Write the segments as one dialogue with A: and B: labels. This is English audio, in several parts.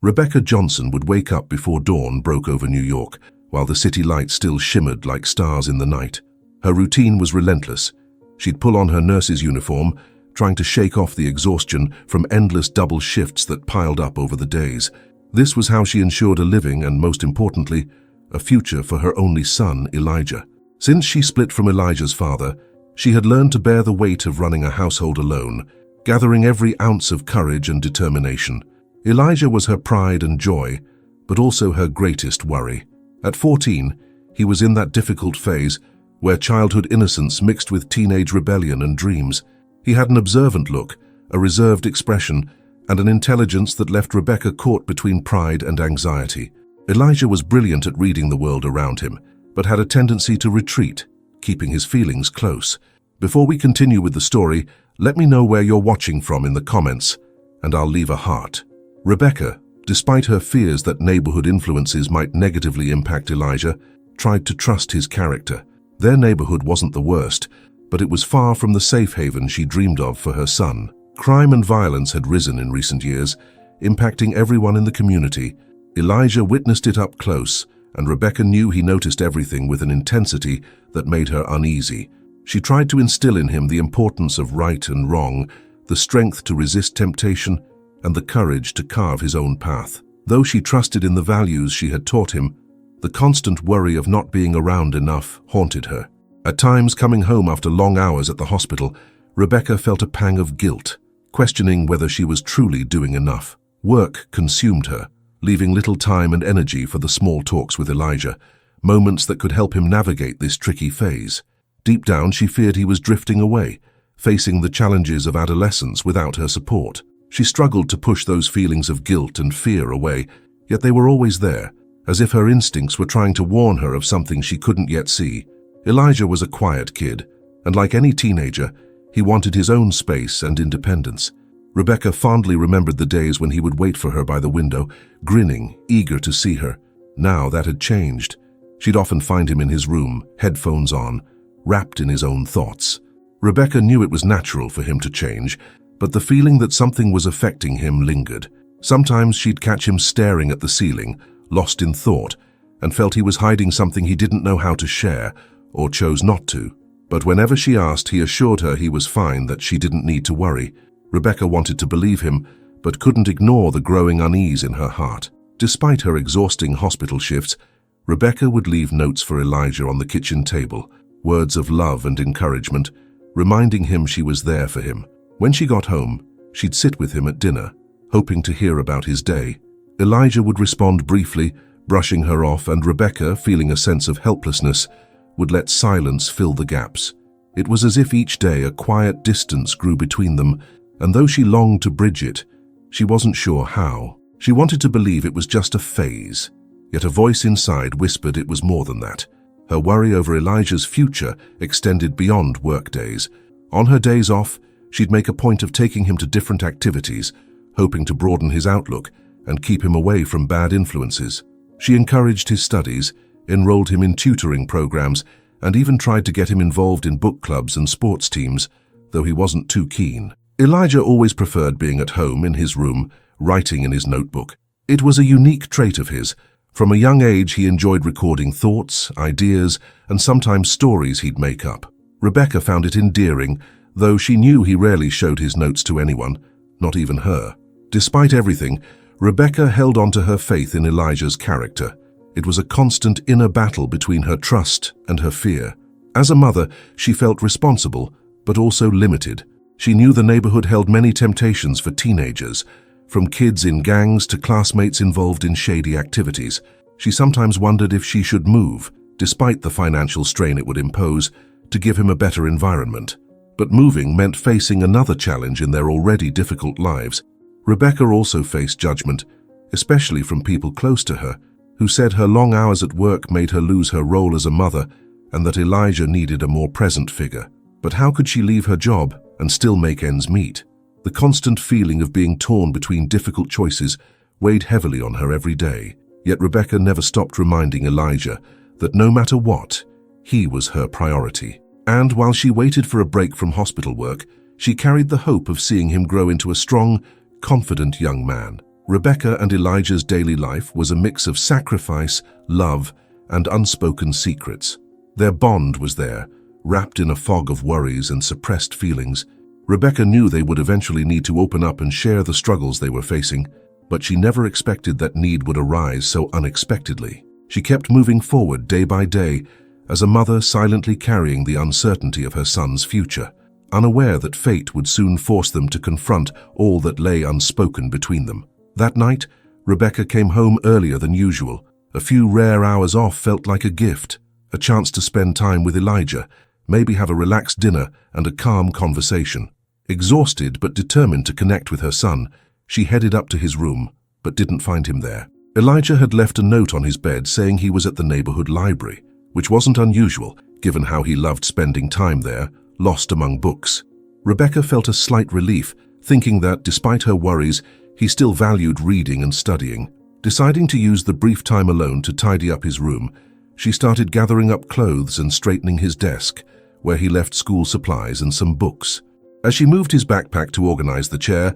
A: Rebecca Johnson would wake up before dawn broke over New York, while the city lights still shimmered like stars in the night. Her routine was relentless. She'd pull on her nurse's uniform, trying to shake off the exhaustion from endless double shifts that piled up over the days. This was how she ensured a living and, most importantly, a future for her only son, Elijah. Since she split from Elijah's father, she had learned to bear the weight of running a household alone, gathering every ounce of courage and determination. Elijah was her pride and joy, but also her greatest worry. At 14, he was in that difficult phase where childhood innocence mixed with teenage rebellion and dreams. He had an observant look, a reserved expression, and an intelligence that left Rebecca caught between pride and anxiety. Elijah was brilliant at reading the world around him, but had a tendency to retreat, keeping his feelings close. Before we continue with the story, let me know where you're watching from in the comments, and I'll leave a heart. Rebecca, despite her fears that neighborhood influences might negatively impact Elijah, tried to trust his character. Their neighborhood wasn't the worst, but it was far from the safe haven she dreamed of for her son. Crime and violence had risen in recent years, impacting everyone in the community. Elijah witnessed it up close, and Rebecca knew he noticed everything with an intensity that made her uneasy. She tried to instill in him the importance of right and wrong, the strength to resist temptation, and the courage to carve his own path. Though she trusted in the values she had taught him, the constant worry of not being around enough haunted her. At times, coming home after long hours at the hospital, Rebecca felt a pang of guilt, questioning whether she was truly doing enough. Work consumed her, leaving little time and energy for the small talks with Elijah, moments that could help him navigate this tricky phase. Deep down, she feared he was drifting away, facing the challenges of adolescence without her support. She struggled to push those feelings of guilt and fear away, yet they were always there, as if her instincts were trying to warn her of something she couldn't yet see. Elijah was a quiet kid, and like any teenager, he wanted his own space and independence. Rebecca fondly remembered the days when he would wait for her by the window, grinning, eager to see her. Now that had changed. She'd often find him in his room, headphones on, wrapped in his own thoughts. Rebecca knew it was natural for him to change, but the feeling that something was affecting him lingered. Sometimes she'd catch him staring at the ceiling, lost in thought, and felt he was hiding something he didn't know how to share, or chose not to. But whenever she asked, he assured her he was fine, that she didn't need to worry. Rebecca wanted to believe him, but couldn't ignore the growing unease in her heart. Despite her exhausting hospital shifts, Rebecca would leave notes for Elijah on the kitchen table, words of love and encouragement, reminding him she was there for him. When she got home, she'd sit with him at dinner, hoping to hear about his day. Elijah would respond briefly, brushing her off, and Rebecca, feeling a sense of helplessness, would let silence fill the gaps. It was as if each day a quiet distance grew between them, and though she longed to bridge it, she wasn't sure how. She wanted to believe it was just a phase, yet a voice inside whispered it was more than that. Her worry over Elijah's future extended beyond work days. On her days off, she'd make a point of taking him to different activities, hoping to broaden his outlook and keep him away from bad influences. She encouraged his studies, enrolled him in tutoring programs, and even tried to get him involved in book clubs and sports teams, though he wasn't too keen. Elijah always preferred being at home in his room, writing in his notebook. It was a unique trait of his. From a young age, he enjoyed recording thoughts, ideas, and sometimes stories he'd make up. Rebecca found it endearing, though she knew he rarely showed his notes to anyone, not even her. Despite everything, Rebecca held on to her faith in Elijah's character. It was a constant inner battle between her trust and her fear. As a mother, she felt responsible, but also limited. She knew the neighborhood held many temptations for teenagers, from kids in gangs to classmates involved in shady activities. She sometimes wondered if she should move, despite the financial strain it would impose, to give him a better environment. But moving meant facing another challenge in their already difficult lives. Rebecca also faced judgment, especially from people close to her, who said her long hours at work made her lose her role as a mother and that Elijah needed a more present figure. But how could she leave her job and still make ends meet? The constant feeling of being torn between difficult choices weighed heavily on her every day. Yet Rebecca never stopped reminding Elijah that no matter what, he was her priority. And while she waited for a break from hospital work, she carried the hope of seeing him grow into a strong, confident young man. Rebecca and Elijah's daily life was a mix of sacrifice, love, and unspoken secrets. Their bond was there, wrapped in a fog of worries and suppressed feelings. Rebecca knew they would eventually need to open up and share the struggles they were facing, but she never expected that need would arise so unexpectedly. She kept moving forward day by day, as a mother silently carrying the uncertainty of her son's future, unaware that fate would soon force them to confront all that lay unspoken between them. That night, Rebecca came home earlier than usual. A few rare hours off felt like a gift, a chance to spend time with Elijah, maybe have a relaxed dinner and a calm conversation. Exhausted but determined to connect with her son, she headed up to his room, but didn't find him there. Elijah had left a note on his bed saying he was at the neighborhood library, which wasn't unusual, given how he loved spending time there, lost among books. Rebecca felt a slight relief, thinking that, despite her worries, he still valued reading and studying. Deciding to use the brief time alone to tidy up his room, she started gathering up clothes and straightening his desk, where he left school supplies and some books. As she moved his backpack to organize the chair,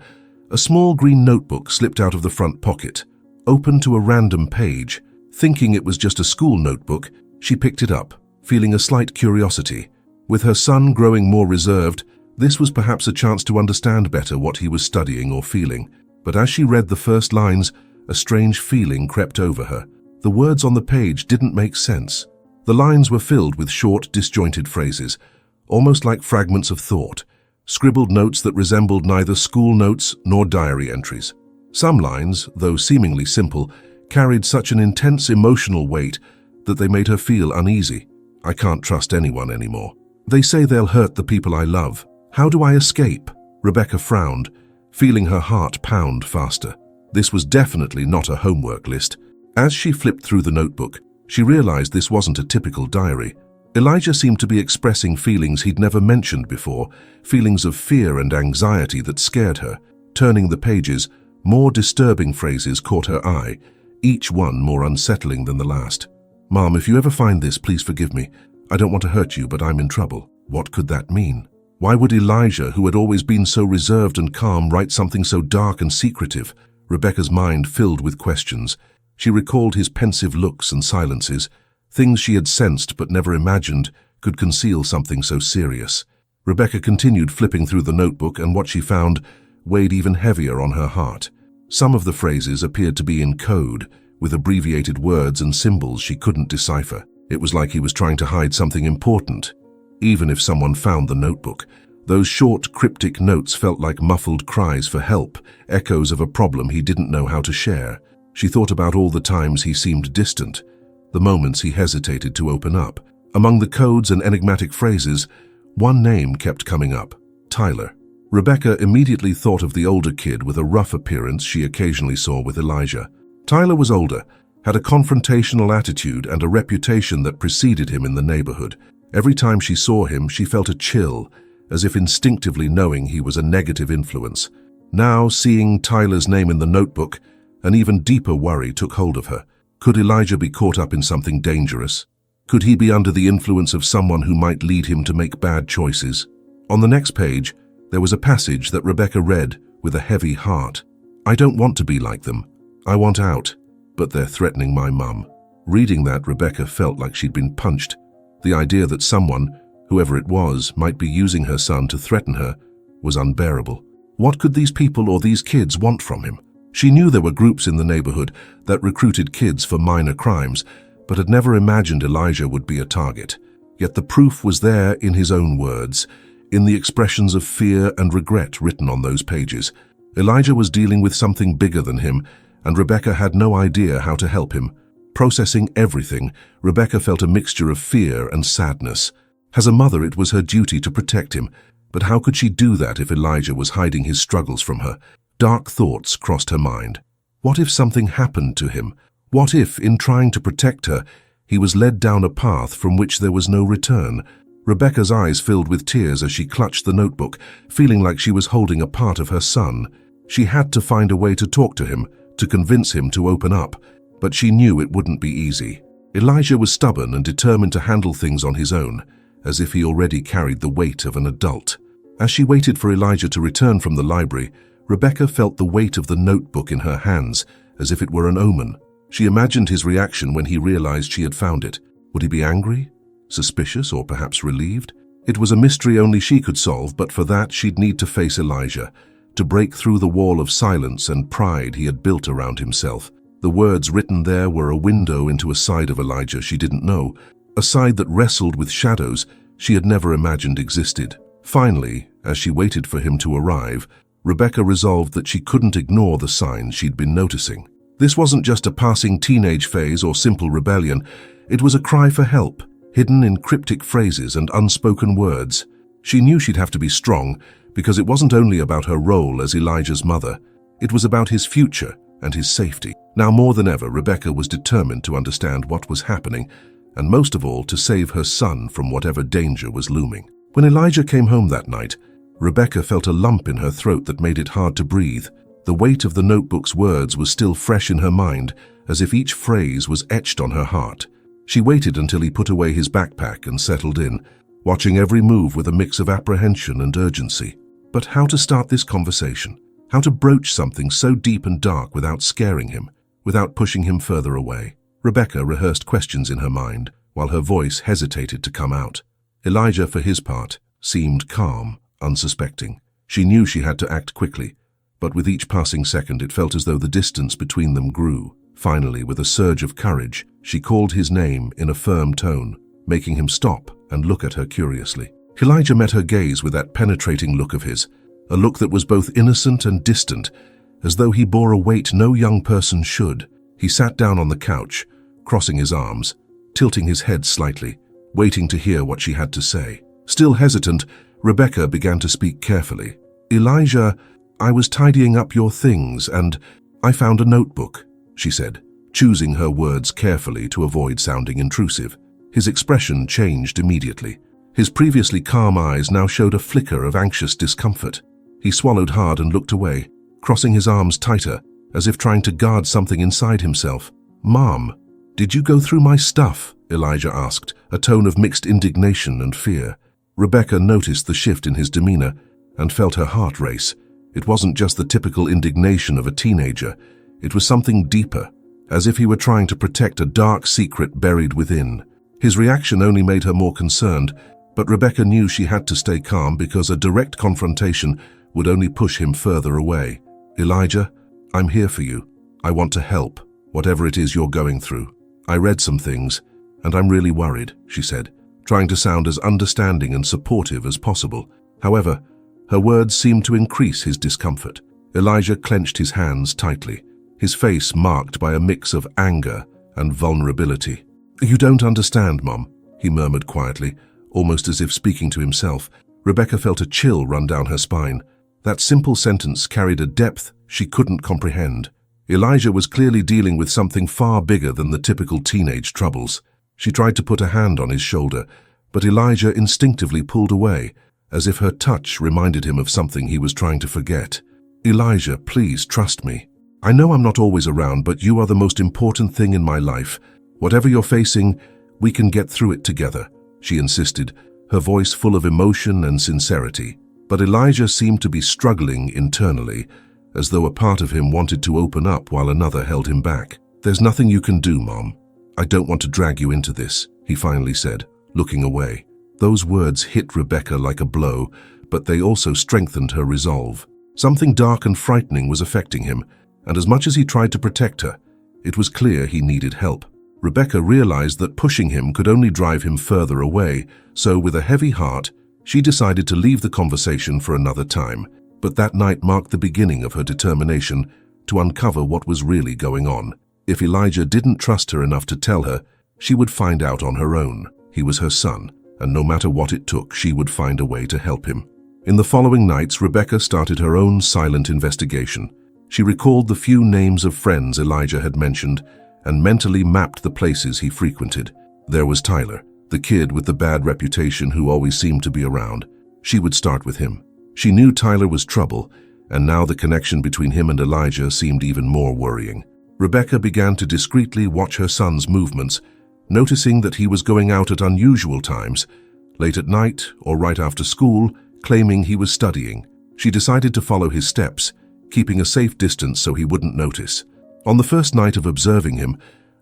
A: a small green notebook slipped out of the front pocket, open to a random page. Thinking it was just a school notebook, she picked it up, feeling a slight curiosity. With her son growing more reserved, this was perhaps a chance to understand better what he was studying or feeling. But as she read the first lines, a strange feeling crept over her. The words on the page didn't make sense. The lines were filled with short, disjointed phrases, almost like fragments of thought, scribbled notes that resembled neither school notes nor diary entries. Some lines, though seemingly simple, carried such an intense emotional weight that they made her feel uneasy. I can't trust anyone anymore. They say they'll hurt the people I love. How do I escape? Rebecca frowned, feeling her heart pound faster. This was definitely not a homework list. As she flipped through the notebook, she realized this wasn't a typical diary. Elijah seemed to be expressing feelings he'd never mentioned before, feelings of fear and anxiety that scared her. Turning the pages, more disturbing phrases caught her eye, each one more unsettling than the last. "Mom, if you ever find this, please forgive me. I don't want to hurt you, but I'm in trouble." What could that mean? Why would Elijah, who had always been so reserved and calm, write something so dark and secretive? Rebecca's mind filled with questions. She recalled his pensive looks and silences, things she had sensed but never imagined could conceal something so serious. Rebecca continued flipping through the notebook, and what she found weighed even heavier on her heart. Some of the phrases appeared to be in code, with abbreviated words and symbols she couldn't decipher. It was like he was trying to hide something important. Even if someone found the notebook, those short, cryptic notes felt like muffled cries for help, echoes of a problem he didn't know how to share. She thought about all the times he seemed distant, the moments he hesitated to open up. Among the codes and enigmatic phrases, one name kept coming up: Tyler. Rebecca immediately thought of the older kid with a rough appearance she occasionally saw with Elijah. Tyler was older, had a confrontational attitude and a reputation that preceded him in the neighborhood. Every time she saw him, she felt a chill, as if instinctively knowing he was a negative influence. Now, seeing Tyler's name in the notebook, an even deeper worry took hold of her. Could Elijah be caught up in something dangerous? Could he be under the influence of someone who might lead him to make bad choices? On the next page, there was a passage that Rebecca read with a heavy heart. "I don't want to be like them. I want out, but they're threatening my mum." Reading that, Rebecca felt like she'd been punched. The idea that someone, whoever it was, might be using her son to threaten her was unbearable. What could these people or these kids want from him? She knew there were groups in the neighborhood that recruited kids for minor crimes, but had never imagined Elijah would be a target. Yet the proof was there in his own words, in the expressions of fear and regret written on those pages. Elijah was dealing with something bigger than him, and Rebecca had no idea how to help him. Processing everything, Rebecca felt a mixture of fear and sadness. As a mother, it was her duty to protect him, but how could she do that if Elijah was hiding his struggles from her? Dark thoughts crossed her mind. What if something happened to him? What if, in trying to protect her, he was led down a path from which there was no return? Rebecca's eyes filled with tears as she clutched the notebook, feeling like she was holding a part of her son. She had to find a way to talk to him, to convince him to open up, but she knew it wouldn't be easy. Elijah was stubborn and determined to handle things on his own, as if he already carried the weight of an adult. As she waited for Elijah to return from the library, Rebecca felt the weight of the notebook in her hands, as if it were an omen. She imagined his reaction when he realized she had found it. Would he be angry, suspicious, or perhaps relieved? It was a mystery only she could solve, but for that she'd need to face Elijah, to break through the wall of silence and pride he had built around himself. The words written there were a window into a side of Elijah she didn't know, a side that wrestled with shadows she had never imagined existed. Finally, as she waited for him to arrive, Rebecca resolved that she couldn't ignore the signs she'd been noticing. This wasn't just a passing teenage phase or simple rebellion. It was a cry for help, hidden in cryptic phrases and unspoken words. She knew she'd have to be strong, because it wasn't only about her role as Elijah's mother. It was about his future and his safety. Now more than ever, Rebecca was determined to understand what was happening, and most of all, to save her son from whatever danger was looming. When Elijah came home that night, Rebecca felt a lump in her throat that made it hard to breathe. The weight of the notebook's words was still fresh in her mind, as if each phrase was etched on her heart. She waited until he put away his backpack and settled in, watching every move with a mix of apprehension and urgency. But how to start this conversation? How to broach something so deep and dark without scaring him, without pushing him further away? Rebecca rehearsed questions in her mind, while her voice hesitated to come out. Elijah, for his part, seemed calm, unsuspecting. She knew she had to act quickly, but with each passing second it felt as though the distance between them grew. Finally, with a surge of courage, she called his name in a firm tone, making him stop and look at her curiously. Elijah met her gaze with that penetrating look of his, a look that was both innocent and distant, as though he bore a weight no young person should. He sat down on the couch, crossing his arms, tilting his head slightly, waiting to hear what she had to say. Still hesitant, Rebecca began to speak carefully. "Elijah, I was tidying up your things and I found a notebook," she said, choosing her words carefully to avoid sounding intrusive. His expression changed immediately. His previously calm eyes now showed a flicker of anxious discomfort. He swallowed hard and looked away, crossing his arms tighter, as if trying to guard something inside himself. "Mom, did you go through my stuff?" Elijah asked, a tone of mixed indignation and fear. Rebecca noticed the shift in his demeanor and felt her heart race. It wasn't just the typical indignation of a teenager. It was something deeper, as if he were trying to protect a dark secret buried within. His reaction only made her more concerned, but Rebecca knew she had to stay calm because a direct confrontation would only push him further away. "Elijah, I'm here for you. I want to help, whatever it is you're going through. I read some things, and I'm really worried," she said, trying to sound as understanding and supportive as possible. However, her words seemed to increase his discomfort. Elijah clenched his hands tightly, his face marked by a mix of anger and vulnerability. "You don't understand, Mom," he murmured quietly, almost as if speaking to himself. Rebecca felt a chill run down her spine. That simple sentence carried a depth she couldn't comprehend. Elijah was clearly dealing with something far bigger than the typical teenage troubles. She tried to put a hand on his shoulder, but Elijah instinctively pulled away, as if her touch reminded him of something he was trying to forget. "Elijah, please trust me. I know I'm not always around, but you are the most important thing in my life. Whatever you're facing, we can get through it together," she insisted, her voice full of emotion and sincerity. But Elijah seemed to be struggling internally, as though a part of him wanted to open up while another held him back. "There's nothing you can do, Mom. I don't want to drag you into this," he finally said, looking away. Those words hit Rebecca like a blow, but they also strengthened her resolve. Something dark and frightening was affecting him, and as much as he tried to protect her, it was clear he needed help. Rebecca realized that pushing him could only drive him further away, so with a heavy heart, she decided to leave the conversation for another time. But that night marked the beginning of her determination to uncover what was really going on. If Elijah didn't trust her enough to tell her, she would find out on her own. He was her son, and no matter what it took, she would find a way to help him. In the following nights, Rebecca started her own silent investigation. She recalled the few names of friends Elijah had mentioned and mentally mapped the places he frequented. There was Tyler, the kid with the bad reputation who always seemed to be around. She would start with him. She knew Tyler was trouble, and now the connection between him and Elijah seemed even more worrying. Rebecca began to discreetly watch her son's movements, noticing that he was going out at unusual times, late at night or right after school, claiming he was studying. She decided to follow his steps, keeping a safe distance so he wouldn't notice. On the first night of observing him,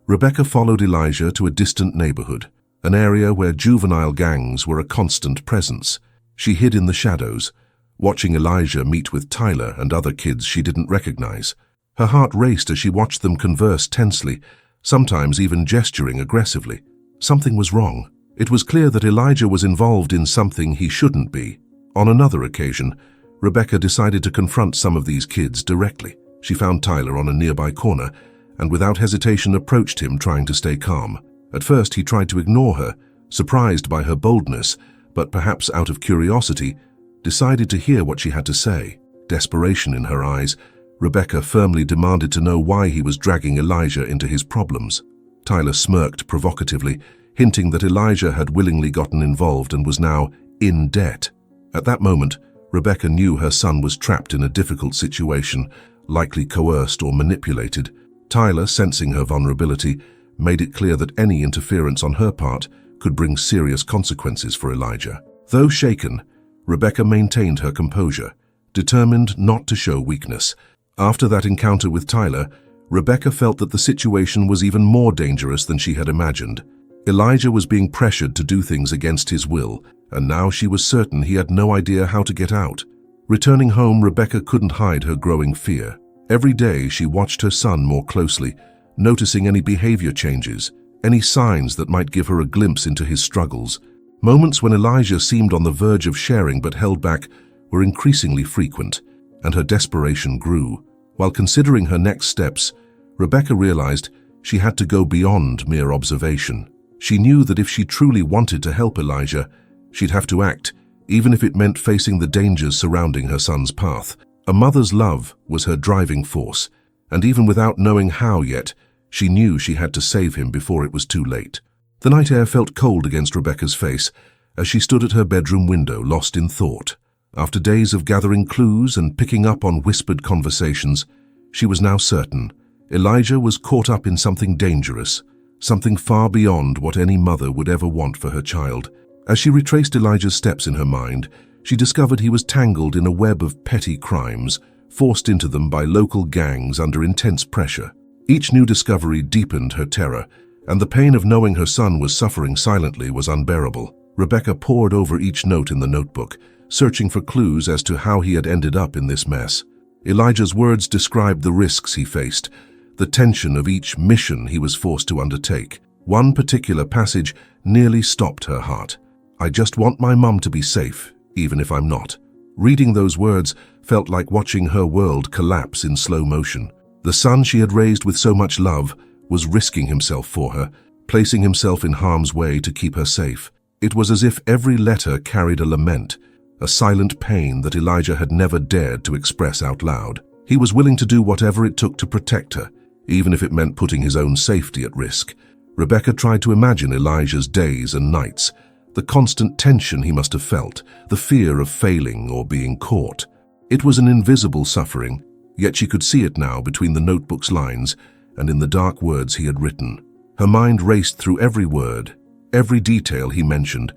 A: Rebecca followed Elijah to a distant neighborhood, an area where juvenile gangs were a constant presence. She hid in the shadows, watching Elijah meet with Tyler and other kids she didn't recognize. Her heart raced as she watched them converse tensely, sometimes even gesturing aggressively. Something was wrong. It was clear that Elijah was involved in something he shouldn't be. On another occasion, Rebecca decided to confront some of these kids directly. She found Tyler on a nearby corner and without hesitation approached him, trying to stay calm. At first he tried to ignore her, surprised by her boldness, but perhaps out of curiosity, decided to hear what she had to say. Desperation in her eyes, Rebecca firmly demanded to know why he was dragging Elijah into his problems. Tyler smirked provocatively, hinting that Elijah had willingly gotten involved and was now in debt. At that moment, Rebecca knew her son was trapped in a difficult situation, likely coerced or manipulated. Tyler, sensing her vulnerability, made it clear that any interference on her part could bring serious consequences for Elijah. Though shaken, Rebecca maintained her composure, determined not to show weakness. After that encounter with Tyler, Rebecca felt that the situation was even more dangerous than she had imagined. Elijah was being pressured to do things against his will, and now she was certain he had no idea how to get out. Returning home, Rebecca couldn't hide her growing fear. Every day she watched her son more closely, noticing any behavior changes, any signs that might give her a glimpse into his struggles. Moments when Elijah seemed on the verge of sharing but held back were increasingly frequent, and her desperation grew. While considering her next steps, Rebecca realized she had to go beyond mere observation. She knew that if she truly wanted to help Elijah, she'd have to act, even if it meant facing the dangers surrounding her son's path. A mother's love was her driving force, and even without knowing how yet, she knew she had to save him before it was too late. The night air felt cold against Rebecca's face as she stood at her bedroom window, lost in thought. After days of gathering clues and picking up on whispered conversations, she was now certain Elijah was caught up in something dangerous, something far beyond what any mother would ever want for her child. As she retraced Elijah's steps in her mind, she discovered he was tangled in a web of petty crimes, forced into them by local gangs under intense pressure. Each new discovery deepened her terror, and the pain of knowing her son was suffering silently was unbearable. Rebecca pored over each note in the notebook, searching for clues as to how he had ended up in this mess. Elijah's words described the risks he faced, the tension of each mission he was forced to undertake. One particular passage nearly stopped her heart. "I just want my mum to be safe, even if I'm not." Reading those words felt like watching her world collapse in slow motion. The son she had raised with so much love was risking himself for her, placing himself in harm's way to keep her safe. It was as if every letter carried a lament, a silent pain that Elijah had never dared to express out loud. He was willing to do whatever it took to protect her, even if it meant putting his own safety at risk. Rebecca tried to imagine Elijah's days and nights, the constant tension he must have felt, the fear of failing or being caught. It was an invisible suffering, yet she could see it now between the notebook's lines and in the dark words he had written. Her mind raced through every word, every detail he mentioned,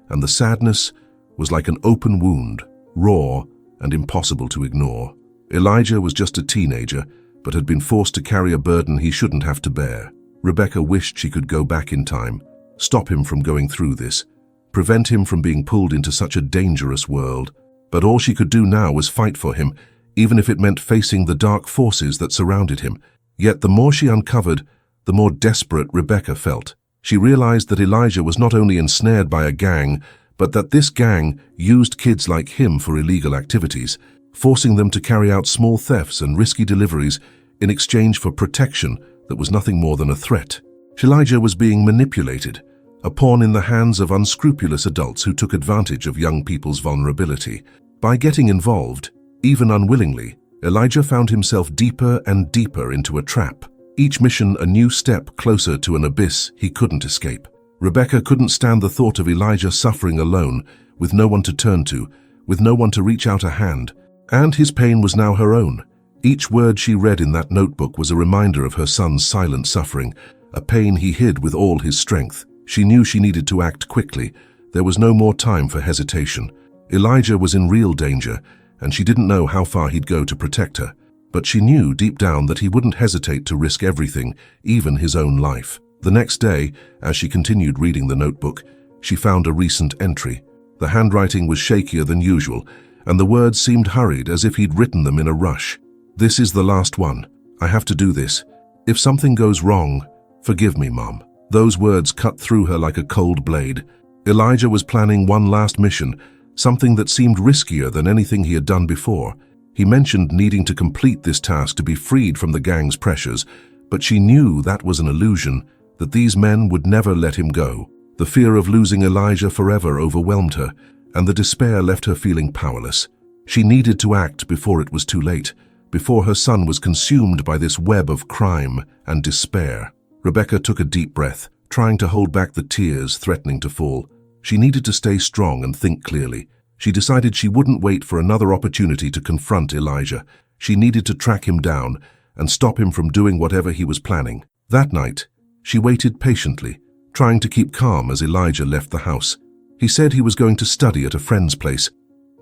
A: and the sadness was like an open wound, raw and impossible to ignore. Elijah was just a teenager, but had been forced to carry a burden he shouldn't have to bear. Rebecca wished she could go back in time, stop him from going through this, prevent him from being pulled into such a dangerous world. But all she could do now was fight for him, even if it meant facing the dark forces that surrounded him. Yet the more she uncovered, the more desperate Rebecca felt. She realized that Elijah was not only ensnared by a gang, but that this gang used kids like him for illegal activities, forcing them to carry out small thefts and risky deliveries in exchange for protection that was nothing more than a threat. Elijah was being manipulated, a pawn in the hands of unscrupulous adults who took advantage of young people's vulnerability. By getting involved, even unwillingly, Elijah found himself deeper and deeper into a trap, each mission a new step closer to an abyss he couldn't escape. Rebecca couldn't stand the thought of Elijah suffering alone, with no one to turn to, with no one to reach out a hand. And his pain was now her own. Each word she read in that notebook was a reminder of her son's silent suffering, a pain he hid with all his strength. She knew she needed to act quickly. There was no more time for hesitation. Elijah was in real danger, and she didn't know how far he'd go to protect her. but she knew deep down that he wouldn't hesitate to risk everything, even his own life. The next day, as she continued reading the notebook, she found a recent entry. The handwriting was shakier than usual, and the words seemed hurried, as if he'd written them in a rush. "This is the last one. I have to do this. If something goes wrong, forgive me, Mom." Those words cut through her like a cold blade. Elijah was planning one last mission, something that seemed riskier than anything he had done before. He mentioned needing to complete this task to be freed from the gang's pressures, but she knew that was an illusion, that these men would never let him go. The fear of losing Elijah forever overwhelmed her, and the despair left her feeling powerless. She needed to act before it was too late, before her son was consumed by this web of crime and despair. Rebecca took a deep breath, trying to hold back the tears threatening to fall. She needed to stay strong and think clearly. She decided she wouldn't wait for another opportunity to confront Elijah. She needed to track him down and stop him from doing whatever he was planning. That night, she waited patiently, trying to keep calm as Elijah left the house. He said he was going to study at a friend's place,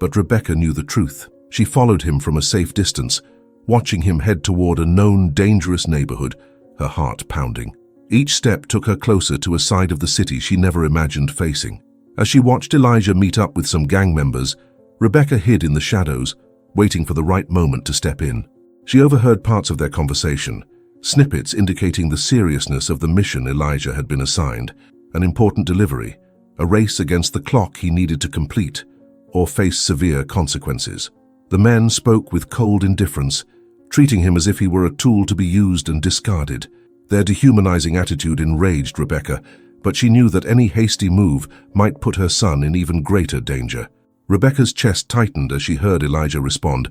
A: but Rebecca knew the truth. She followed him from a safe distance, watching him head toward a known dangerous neighborhood, her heart pounding. Each step took her closer to a side of the city she never imagined facing. As she watched Elijah meet up with some gang members, Rebecca hid in the shadows, waiting for the right moment to step in. She overheard parts of their conversation, snippets indicating the seriousness of the mission Elijah had been assigned, an important delivery, a race against the clock he needed to complete, or face severe consequences. The men spoke with cold indifference, treating him as if he were a tool to be used and discarded. Their dehumanizing attitude enraged Rebecca, but she knew that any hasty move might put her son in even greater danger. Rebecca's chest tightened as she heard Elijah respond,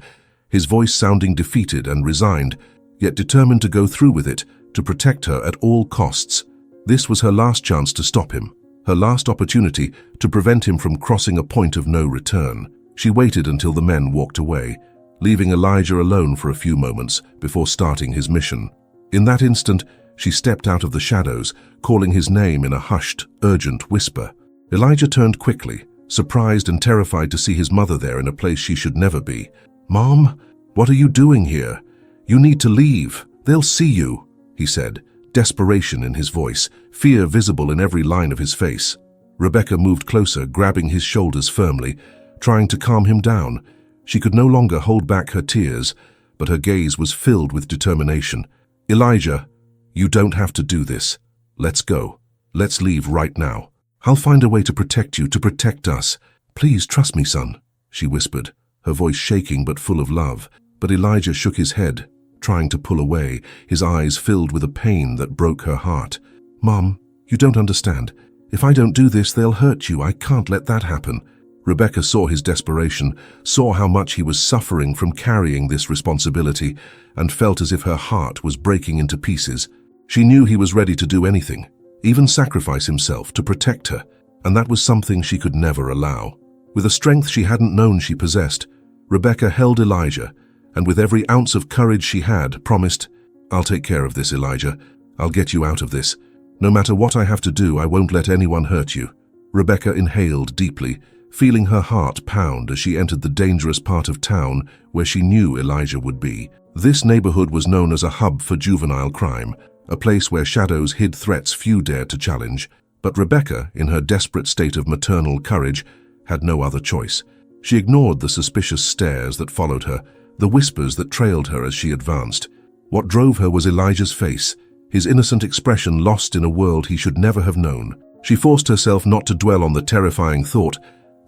A: his voice sounding defeated and resigned, yet determined to go through with it, to protect her at all costs. This was her last chance to stop him, her last opportunity to prevent him from crossing a point of no return. She waited until the men walked away, leaving Elijah alone for a few moments before starting his mission. In that instant, she stepped out of the shadows, calling his name in a hushed, urgent whisper. Elijah turned quickly, surprised and terrified to see his mother there in a place she should never be. "Mom, what are you doing here? You need to leave. They'll see you," he said, desperation in his voice, fear visible in every line of his face. Rebecca moved closer, grabbing his shoulders firmly, trying to calm him down. She could no longer hold back her tears, but her gaze was filled with determination. "Elijah, you don't have to do this. Let's go. Let's leave right now. I'll find a way to protect you, to protect us. Please trust me, son," she whispered, her voice shaking but full of love. But Elijah shook his head, trying to pull away, his eyes filled with a pain that broke her heart. "Mom, you don't understand. If I don't do this, they'll hurt you. I can't let that happen." Rebecca saw his desperation, saw how much he was suffering from carrying this responsibility, and felt as if her heart was breaking into pieces. She knew he was ready to do anything, even sacrifice himself to protect her, and that was something she could never allow. With a strength she hadn't known she possessed, Rebecca held Elijah, and with every ounce of courage she had, promised, "I'll take care of this, Elijah. I'll get you out of this. No matter what I have to do, I won't let anyone hurt you." Rebecca inhaled deeply, feeling her heart pound as she entered the dangerous part of town where she knew Elijah would be. This neighborhood was known as a hub for juvenile crime, a place where shadows hid threats few dared to challenge. But Rebecca, in her desperate state of maternal courage, had no other choice. She ignored the suspicious stares that followed her, the whispers that trailed her as she advanced. What drove her was Elijah's face, his innocent expression lost in a world he should never have known. She forced herself not to dwell on the terrifying thought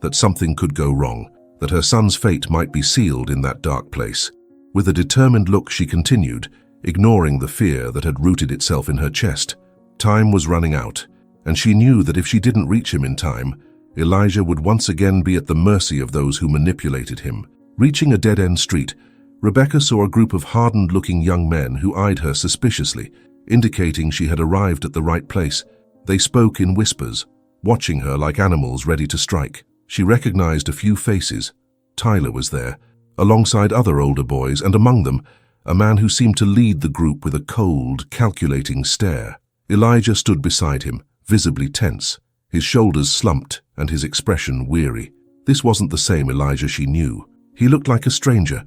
A: that something could go wrong, that her son's fate might be sealed in that dark place. With a determined look she continued, ignoring the fear that had rooted itself in her chest. Time was running out, and she knew that if she didn't reach him in time, Elijah would once again be at the mercy of those who manipulated him. Reaching a dead-end street, Rebecca saw a group of hardened-looking young men who eyed her suspiciously, indicating she had arrived at the right place. They spoke in whispers, watching her like animals ready to strike. She recognized a few faces. Tyler was there, alongside other older boys, and among them, a man who seemed to lead the group with a cold, calculating stare. Elijah stood beside him, visibly tense, his shoulders slumped and his expression weary. This wasn't the same Elijah she knew. He looked like a stranger,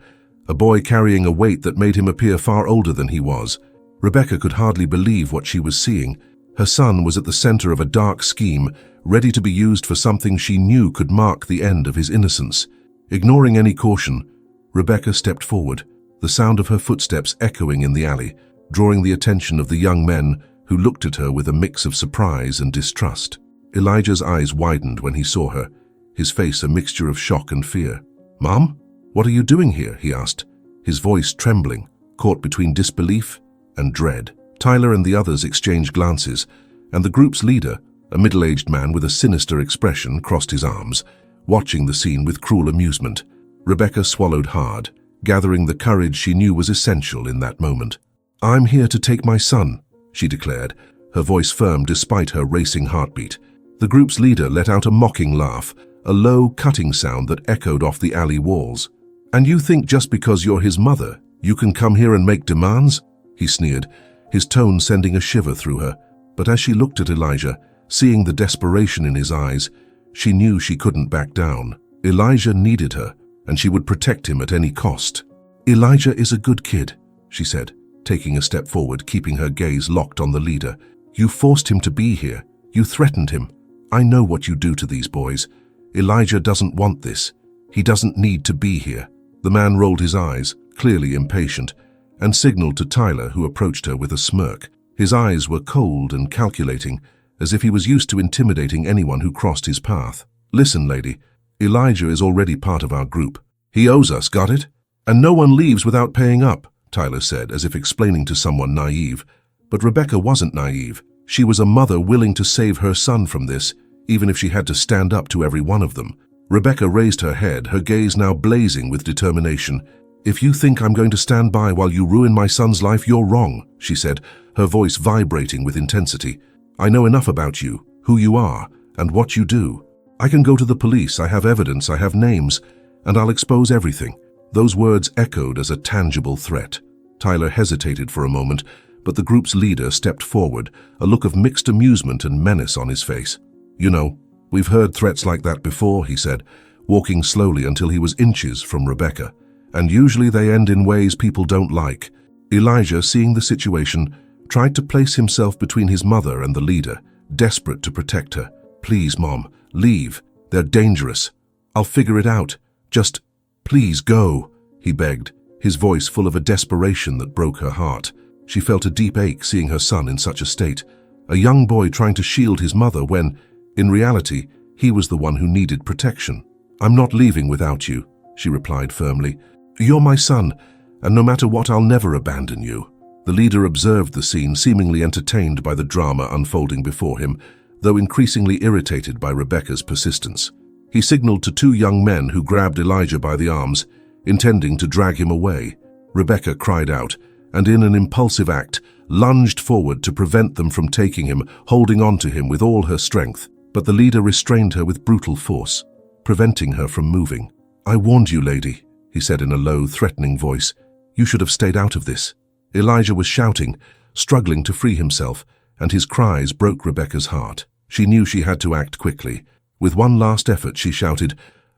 A: a boy carrying a weight that made him appear far older than he was. Rebecca could hardly believe what she was seeing. Her son was at the center of a dark scheme, ready to be used for something she knew could mark the end of his innocence. Ignoring any caution, Rebecca stepped forward, the sound of her footsteps echoing in the alley, drawing the attention of the young men who looked at her with a mix of surprise and distrust. Elijah's eyes widened when he saw her, his face a mixture of shock and fear. "Mom, what are you doing here?" he asked, his voice trembling, caught between disbelief and dread. Tyler and the others exchanged glances, and the group's leader, a middle-aged man with a sinister expression, crossed his arms, watching the scene with cruel amusement. Rebecca swallowed hard, gathering the courage she knew was essential in that moment. "I'm here to take my son," she declared, her voice firm despite her racing heartbeat. The group's leader let out a mocking laugh, a low, cutting sound that echoed off the alley walls. "And you think just because you're his mother, you can come here and make demands?" he sneered, his tone sending a shiver through her. But as she looked at Elijah, seeing the desperation in his eyes, she knew she couldn't back down. Elijah needed her, and she would protect him at any cost. "Elijah is a good kid," she said, taking a step forward, keeping her gaze locked on the leader. "You forced him to be here. You threatened him. I know what you do to these boys. Elijah doesn't want this. He doesn't need to be here." The man rolled his eyes, clearly impatient, and signaled to Tyler, who approached her with a smirk. His eyes were cold and calculating, as if he was used to intimidating anyone who crossed his path. "Listen, lady, Elijah is already part of our group. He owes us, got it? And no one leaves without paying up," Tyler said, as if explaining to someone naive. But Rebecca wasn't naive. She was a mother willing to save her son from this, even if she had to stand up to every one of them. Rebecca raised her head, her gaze now blazing with determination. "If you think I'm going to stand by while you ruin my son's life, you're wrong," she said, her voice vibrating with intensity. "I know enough about you, who you are, and what you do. I can go to the police, I have evidence, I have names, and I'll expose everything." Those words echoed as a tangible threat. Tyler hesitated for a moment, but the group's leader stepped forward, a look of mixed amusement and menace on his face. "You know, we've heard threats like that before," he said, walking slowly until he was inches from Rebecca. "And usually they end in ways people don't like." Elijah, seeing the situation, tried to place himself between his mother and the leader, desperate to protect her. "Please, Mom, leave. They're dangerous. I'll figure it out. Just, please go," he begged, his voice full of a desperation that broke her heart. She felt a deep ache seeing her son in such a state, a young boy trying to shield his mother when, in reality, he was the one who needed protection. "I'm not leaving without you," she replied firmly. "You're my son, and no matter what, I'll never abandon you." The leader observed the scene, seemingly entertained by the drama unfolding before him, though increasingly irritated by Rebecca's persistence. He signaled to two young men who grabbed Elijah by the arms, intending to drag him away. Rebecca cried out, and in an impulsive act, lunged forward to prevent them from taking him, holding on to him with all her strength. But the leader restrained her with brutal force, preventing her from moving. "I warned you, lady," he said in a low, threatening voice. "You should have stayed out of this." Elijah was shouting, struggling to free himself, and his cries broke Rebecca's heart. She knew she had to act quickly. With one last effort, she shouted,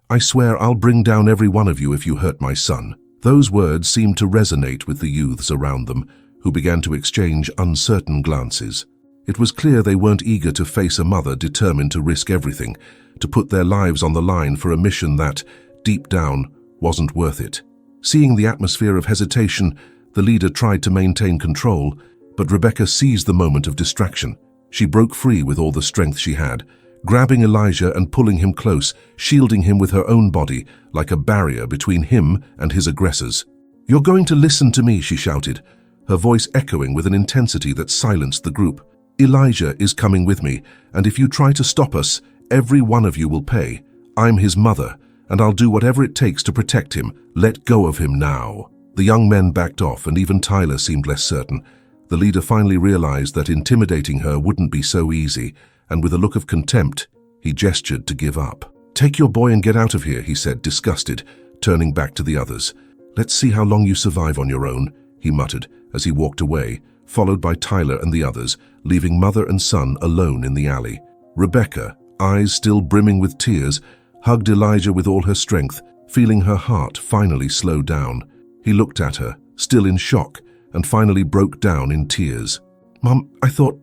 A: "I swear I'll bring down every one of you if you hurt my son." Those words seemed to resonate with the youths around them, who began to exchange uncertain glances. It was clear they weren't eager to face a mother determined to risk everything, to put their lives on the line for a mission that, deep down, wasn't worth it. Seeing the atmosphere of hesitation, the leader tried to maintain control, but Rebecca seized the moment of distraction. She broke free with all the strength she had, grabbing Elijah and pulling him close, shielding him with her own body, like a barrier between him and his aggressors. "You're going to listen to me," she shouted, her voice echoing with an intensity that silenced the group. "Elijah is coming with me, and if you try to stop us, every one of you will pay. I'm his mother, and I'll do whatever it takes to protect him. Let go of him now." The young men backed off, and even Tyler seemed less certain. The leader finally realized that intimidating her wouldn't be so easy, and with a look of contempt, he gestured to give up. "Take your boy and get out of here," he said, disgusted, turning back to the others. "Let's see how long you survive on your own," he muttered as he walked away, followed by Tyler and the others, leaving mother and son alone in the alley. Rebecca, eyes still brimming with tears, hugged Elijah with all her strength, feeling her heart finally slow down. He looked at her, still in shock, and finally broke down in tears. "Mom, I thought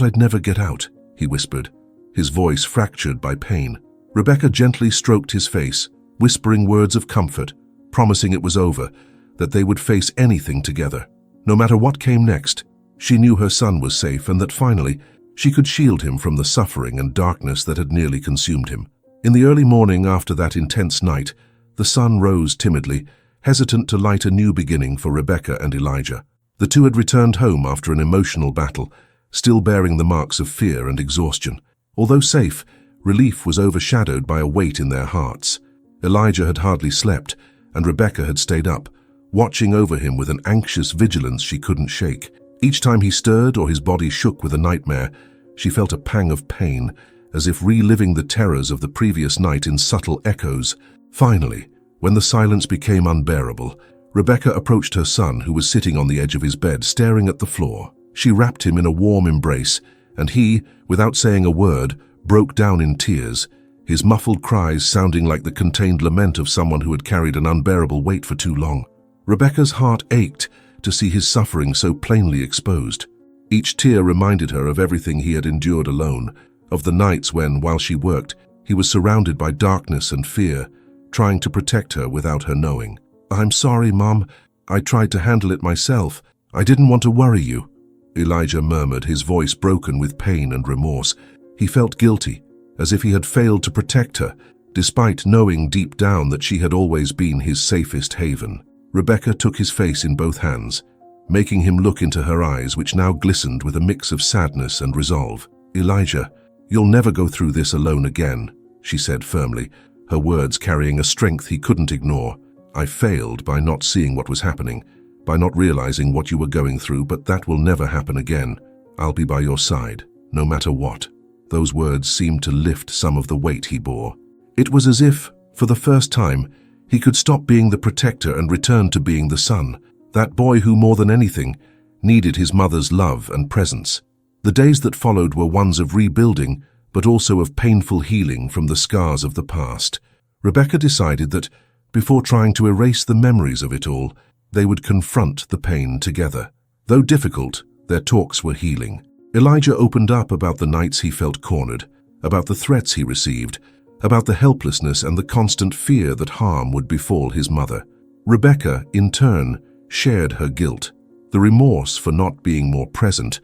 A: I'd never get out," he whispered, his voice fractured by pain. Rebecca gently stroked his face, whispering words of comfort, promising it was over, that they would face anything together. No matter what came next, she knew her son was safe and that finally she could shield him from the suffering and darkness that had nearly consumed him. In the early morning after that intense night, the sun rose timidly, hesitant to light a new beginning for Rebecca and Elijah. The two had returned home after an emotional battle, still bearing the marks of fear and exhaustion. Although safe, relief was overshadowed by a weight in their hearts. Elijah had hardly slept, and Rebecca had stayed up, watching over him with an anxious vigilance she couldn't shake. Each time he stirred or his body shook with a nightmare, she felt a pang of pain, as if reliving the terrors of the previous night in subtle echoes. Finally, when the silence became unbearable, Rebecca approached her son, who was sitting on the edge of his bed, staring at the floor. She wrapped him in a warm embrace, and he, without saying a word, broke down in tears, his muffled cries sounding like the contained lament of someone who had carried an unbearable weight for too long. Rebecca's heart ached to see his suffering so plainly exposed. Each tear reminded her of everything he had endured alone, of the nights when, while she worked, he was surrounded by darkness and fear, trying to protect her without her knowing. "I'm sorry, Mom. I tried to handle it myself. I didn't want to worry you," Elijah murmured, his voice broken with pain and remorse. He felt guilty, as if he had failed to protect her, despite knowing deep down that she had always been his safest haven. Rebecca took his face in both hands, making him look into her eyes, which now glistened with a mix of sadness and resolve. "Elijah, you'll never go through this alone again," she said firmly, her words carrying a strength he couldn't ignore. "I failed by not seeing what was happening, by not realizing what you were going through, but that will never happen again. I'll be by your side, no matter what." Those words seemed to lift some of the weight he bore. It was as if, for the first time, he could stop being the protector and return to being the son, that boy who, more than anything, needed his mother's love and presence. The days that followed were ones of rebuilding, but also of painful healing from the scars of the past. Rebecca decided that, before trying to erase the memories of it all, they would confront the pain together. Though difficult, their talks were healing. Elijah opened up about the nights he felt cornered, about the threats he received, about the helplessness and the constant fear that harm would befall his mother. Rebecca, in turn, shared her guilt, the remorse for not being more present,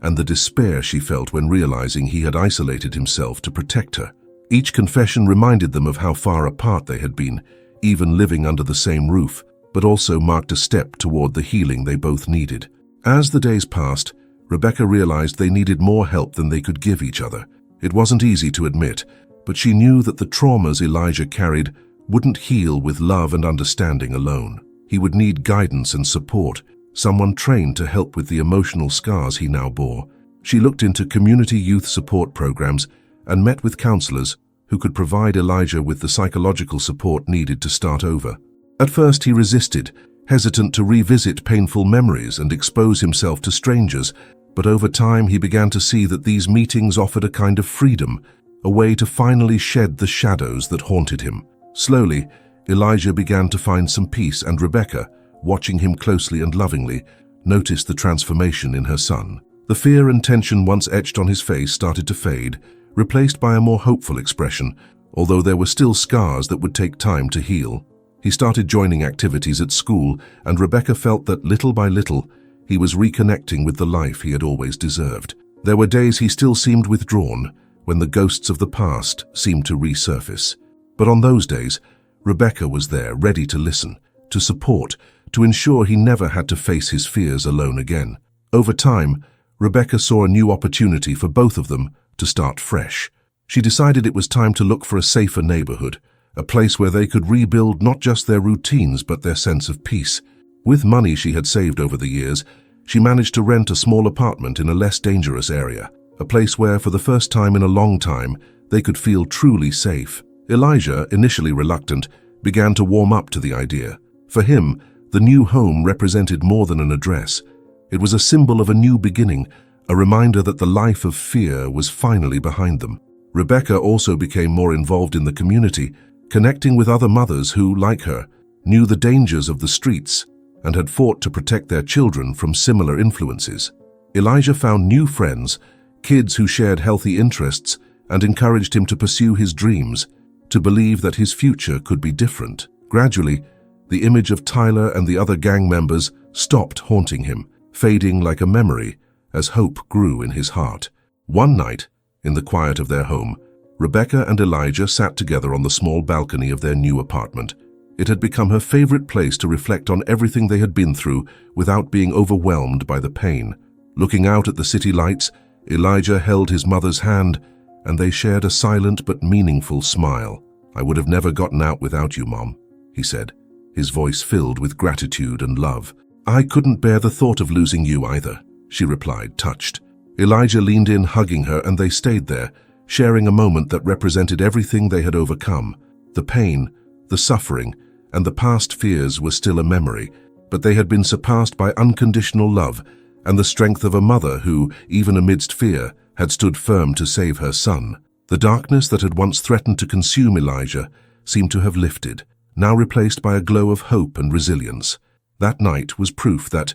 A: and the despair she felt when realizing he had isolated himself to protect her. Each confession reminded them of how far apart they had been, even living under the same roof, but also marked a step toward the healing they both needed. As the days passed, Rebecca realized they needed more help than they could give each other. It wasn't easy to admit, but she knew that the traumas Elijah carried wouldn't heal with love and understanding alone. He would need guidance and support, someone trained to help with the emotional scars he now bore. She looked into community youth support programs and met with counselors who could provide Elijah with the psychological support needed to start over. At first he resisted, hesitant to revisit painful memories and expose himself to strangers, but over time he began to see that these meetings offered a kind of freedom, a way to finally shed the shadows that haunted him. Slowly, Elijah began to find some peace, and Rebecca, watching him closely and lovingly, noticed the transformation in her son. The fear and tension once etched on his face started to fade, replaced by a more hopeful expression, although there were still scars that would take time to heal. He started joining activities at school, and Rebecca felt that little by little, he was reconnecting with the life he had always deserved. There were days he still seemed withdrawn, when the ghosts of the past seemed to resurface. But on those days, Rebecca was there, ready to listen, to support, to ensure he never had to face his fears alone again. Over time, Rebecca saw a new opportunity for both of them to start fresh. She decided it was time to look for a safer neighborhood, a place where they could rebuild not just their routines but their sense of peace. With money she had saved over the years, she managed to rent a small apartment in a less dangerous area, a place where, for the first time in a long time, they could feel truly safe. Elijah, initially reluctant, began to warm up to the idea. For him, the new home represented more than an address. It was a symbol of a new beginning, a reminder that the life of fear was finally behind them. Rebecca also became more involved in the community, connecting with other mothers who, like her, knew the dangers of the streets, and had fought to protect their children from similar influences. Elijah found new friends, kids who shared healthy interests, and encouraged him to pursue his dreams, to believe that his future could be different. Gradually, the image of Tyler and the other gang members stopped haunting him, fading like a memory as hope grew in his heart. One night, in the quiet of their home, Rebecca and Elijah sat together on the small balcony of their new apartment. It had become her favorite place to reflect on everything they had been through without being overwhelmed by the pain. Looking out at the city lights, Elijah held his mother's hand, and they shared a silent but meaningful smile. "I would have never gotten out without you, Mom," he said, his voice filled with gratitude and love. "I couldn't bear the thought of losing you either," she replied, touched. Elijah leaned in, hugging her, and they stayed there, sharing a moment that represented everything they had overcome. The pain, the suffering, and the past fears were still a memory, but they had been surpassed by unconditional love and the strength of a mother who, even amidst fear, had stood firm to save her son. The darkness that had once threatened to consume Elijah seemed to have lifted, now replaced by a glow of hope and resilience. That night was proof that,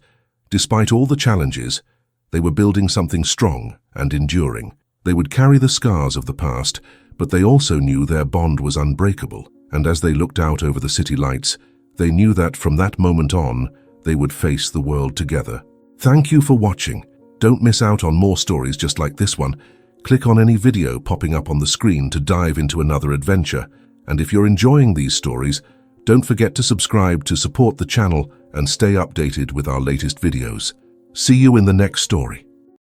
A: despite all the challenges, they were building something strong and enduring. They would carry the scars of the past, but they also knew their bond was unbreakable. And as they looked out over the city lights, they knew that from that moment on, they would face the world together. Thank you for watching. Don't miss out on more stories just like this one. Click on any video popping up on the screen to dive into another adventure. And if you're enjoying these stories, don't forget to subscribe to support the channel and stay updated with our latest videos. See you in the next story.